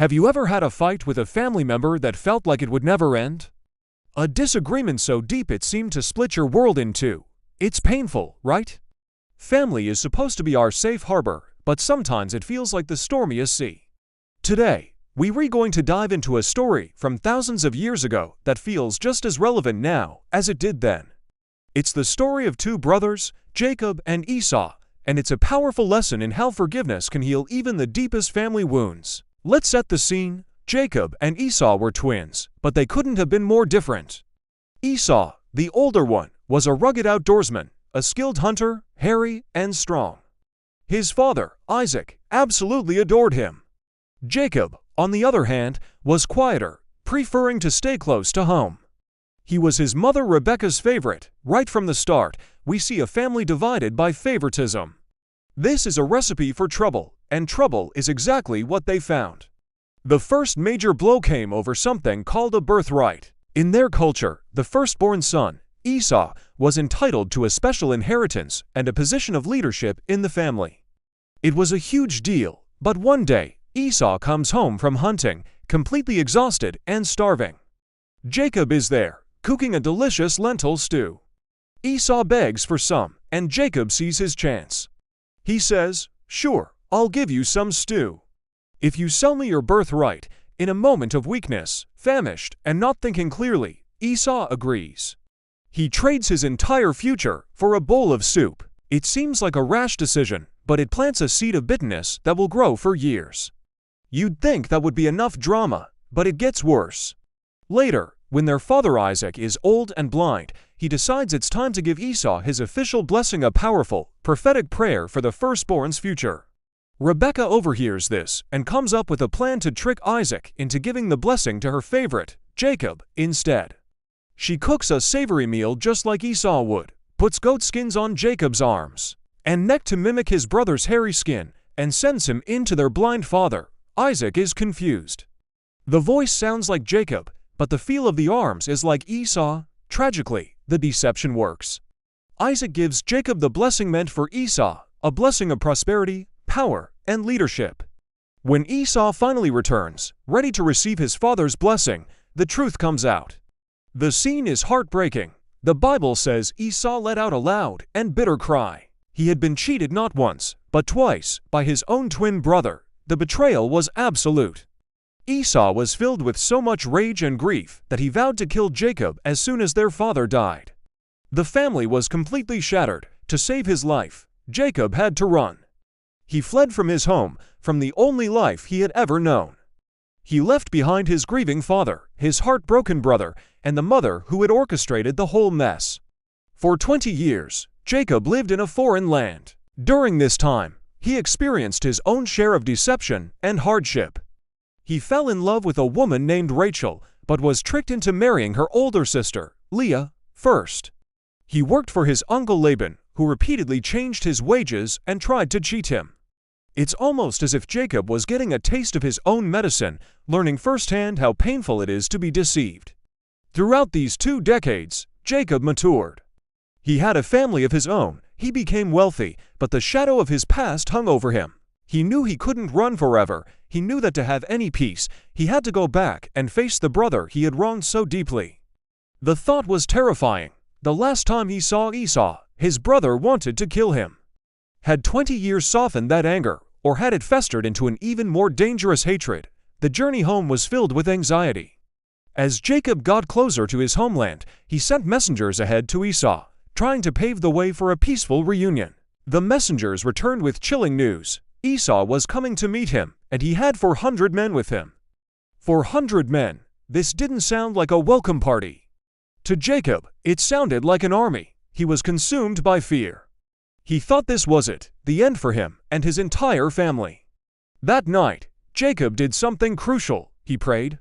Have you ever had a fight with a family member that felt like it would never end? A disagreement so deep it seemed to split your world in two. It's painful, right? Family is supposed to be our safe harbor, but sometimes it feels like the stormiest sea. Today, we're going to dive into a story from thousands of years ago that feels just as relevant now as it did then. It's the story of two brothers, Jacob and Esau, and it's a powerful lesson in how forgiveness can heal even the deepest family wounds. Let's set the scene. Jacob and Esau were twins, but they couldn't have been more different. Esau, the older one, was a rugged outdoorsman, a skilled hunter, hairy and strong. His father, Isaac, absolutely adored him. Jacob, on the other hand, was quieter, preferring to stay close to home. He was his mother Rebekah's favorite. Right from the start, we see a family divided by favoritism. This is a recipe for trouble, and trouble is exactly what they found. The first major blow came over something called a birthright. In their culture, the firstborn son, Esau, was entitled to a special inheritance and a position of leadership in the family. It was a huge deal, but one day, Esau comes home from hunting, completely exhausted and starving. Jacob is there, cooking a delicious lentil stew. Esau begs for some, and Jacob sees his chance. He says, "Sure, I'll give you some stew. If you sell me your birthright." In a moment of weakness, famished, and not thinking clearly, Esau agrees. He trades his entire future for a bowl of soup. It seems like a rash decision, but it plants a seed of bitterness that will grow for years. You'd think that would be enough drama, but it gets worse. Later, when their father Isaac is old and blind, he decides it's time to give Esau his official blessing, a powerful, prophetic prayer for the firstborn's future. Rebekah overhears this and comes up with a plan to trick Isaac into giving the blessing to her favorite, Jacob, instead. She cooks a savory meal just like Esau would, puts goat skins on Jacob's arms and neck to mimic his brother's hairy skin, and sends him in to their blind father. Isaac is confused. The voice sounds like Jacob, but the feel of the arms is like Esau. Tragically, the deception works. Isaac gives Jacob the blessing meant for Esau, a blessing of prosperity, power, and leadership. When Esau finally returns, ready to receive his father's blessing, the truth comes out. The scene is heartbreaking. The Bible says Esau let out a loud and bitter cry. He had been cheated not once, but twice, by his own twin brother. The betrayal was absolute. Esau was filled with so much rage and grief that he vowed to kill Jacob as soon as their father died. The family was completely shattered. To save his life, Jacob had to run. He fled from his home, from the only life he had ever known. He left behind his grieving father, his heartbroken brother, and the mother who had orchestrated the whole mess. For 20 years, Jacob lived in a foreign land. During this time, he experienced his own share of deception and hardship. He fell in love with a woman named Rachel, but was tricked into marrying her older sister, Leah, first. He worked for his uncle Laban, who repeatedly changed his wages and tried to cheat him. It's almost as if Jacob was getting a taste of his own medicine, learning firsthand how painful it is to be deceived. Throughout these 2 decades, Jacob matured. He had a family of his own. He became wealthy, but the shadow of his past hung over him. He knew he couldn't run forever. He knew that to have any peace, he had to go back and face the brother he had wronged so deeply. The thought was terrifying. The last time he saw Esau, his brother wanted to kill him. Had 20 years softened that anger, or had it festered into an even more dangerous hatred? The journey home was filled with anxiety. As Jacob got closer to his homeland, he sent messengers ahead to Esau, trying to pave the way for a peaceful reunion. The messengers returned with chilling news. Esau was coming to meet him, and he had 400 men with him. 400 men. This didn't sound like a welcome party. To Jacob, it sounded like an army. He was consumed by fear. He thought this was it, the end for him and his entire family. That night, Jacob did something crucial. He prayed.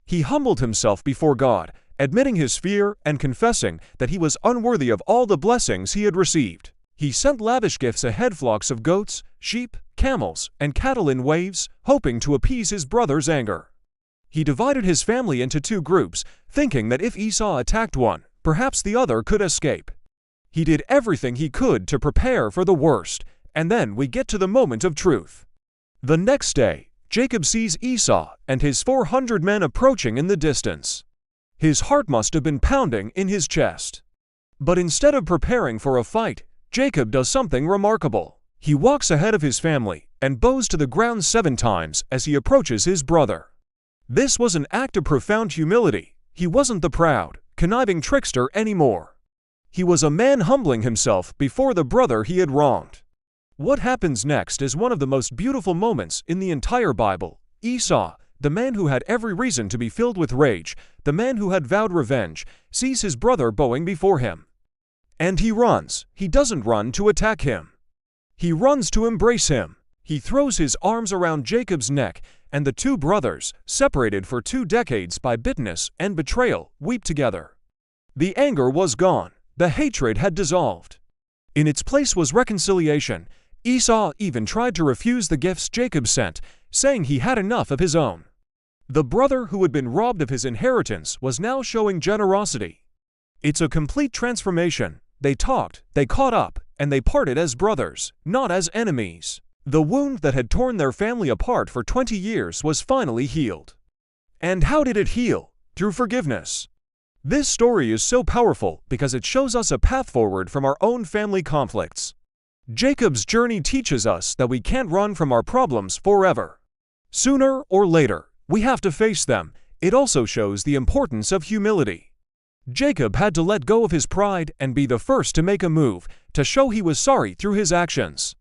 He humbled himself before God, admitting his fear and confessing that he was unworthy of all the blessings he had received. He sent lavish gifts ahead, flocks of goats, sheep, camels, and cattle in waves, hoping to appease his brother's anger. He divided his family into 2 groups, thinking that if Esau attacked one, perhaps the other could escape. He did everything he could to prepare for the worst, and then we get to the moment of truth. The next day, Jacob sees Esau and his 400 men approaching in the distance. His heart must have been pounding in his chest. But instead of preparing for a fight, Jacob does something remarkable. He walks ahead of his family and bows to the ground 7 times as he approaches his brother. This was an act of profound humility. He wasn't the proud, conniving trickster anymore. He was a man humbling himself before the brother he had wronged. What happens next is one of the most beautiful moments in the entire Bible. Esau, the man who had every reason to be filled with rage, the man who had vowed revenge, sees his brother bowing before him. And he runs. He doesn't run to attack him. He runs to embrace him. He throws his arms around Jacob's neck, and the 2 brothers, separated for 2 decades by bitterness and betrayal, weep together. The anger was gone. The hatred had dissolved. In its place was reconciliation. Esau even tried to refuse the gifts Jacob sent, saying he had enough of his own. The brother who had been robbed of his inheritance was now showing generosity. It's a complete transformation. They talked, they caught up, and they parted as brothers, not as enemies. The wound that had torn their family apart for 20 years was finally healed. And how did it heal? Through forgiveness. This story is so powerful because it shows us a path forward from our own family conflicts. Jacob's journey teaches us that we can't run from our problems forever. Sooner or later, we have to face them. It also shows the importance of humility. Jacob had to let go of his pride and be the first to make a move, to show he was sorry through his actions.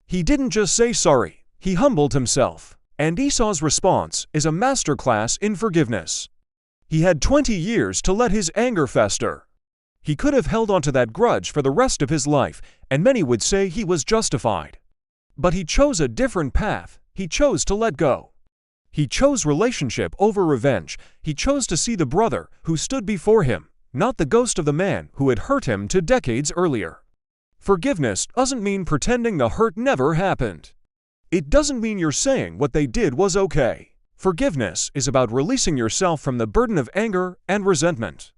He didn't just say sorry, he humbled himself. And Esau's response is a masterclass in forgiveness. He had 20 years to let his anger fester. He could have held onto that grudge for the rest of his life, and many would say he was justified. But he chose a different path. He chose to let go. He chose relationship over revenge. He chose to see the brother who stood before him, not the ghost of the man who had hurt him 2 decades earlier. Forgiveness doesn't mean pretending the hurt never happened. It doesn't mean you're saying what they did was okay. Forgiveness is about releasing yourself from the burden of anger and resentment.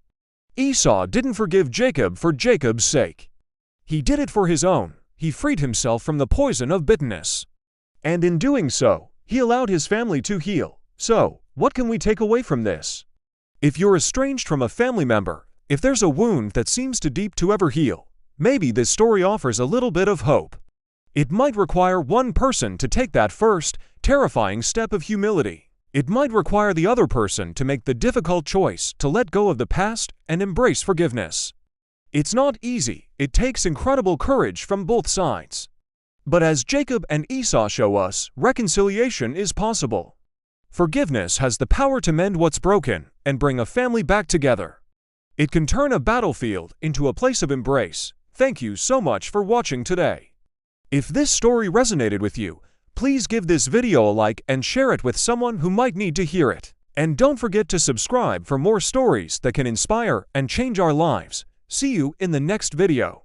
Esau didn't forgive Jacob for Jacob's sake. He did it for his own. He freed himself from the poison of bitterness. And in doing so, he allowed his family to heal. So, what can we take away from this? If you're estranged from a family member, if there's a wound that seems too deep to ever heal, maybe this story offers a little bit of hope. It might require one person to take that first, terrifying step of humility. It might require the other person to make the difficult choice to let go of the past and embrace forgiveness. It's not easy. It takes incredible courage from both sides. But as Jacob and Esau show us, reconciliation is possible. Forgiveness has the power to mend what's broken and bring a family back together. It can turn a battlefield into a place of embrace. Thank you so much for watching today. If this story resonated with you, please give this video a like and share it with someone who might need to hear it. And don't forget to subscribe for more stories that can inspire and change our lives. See you in the next video.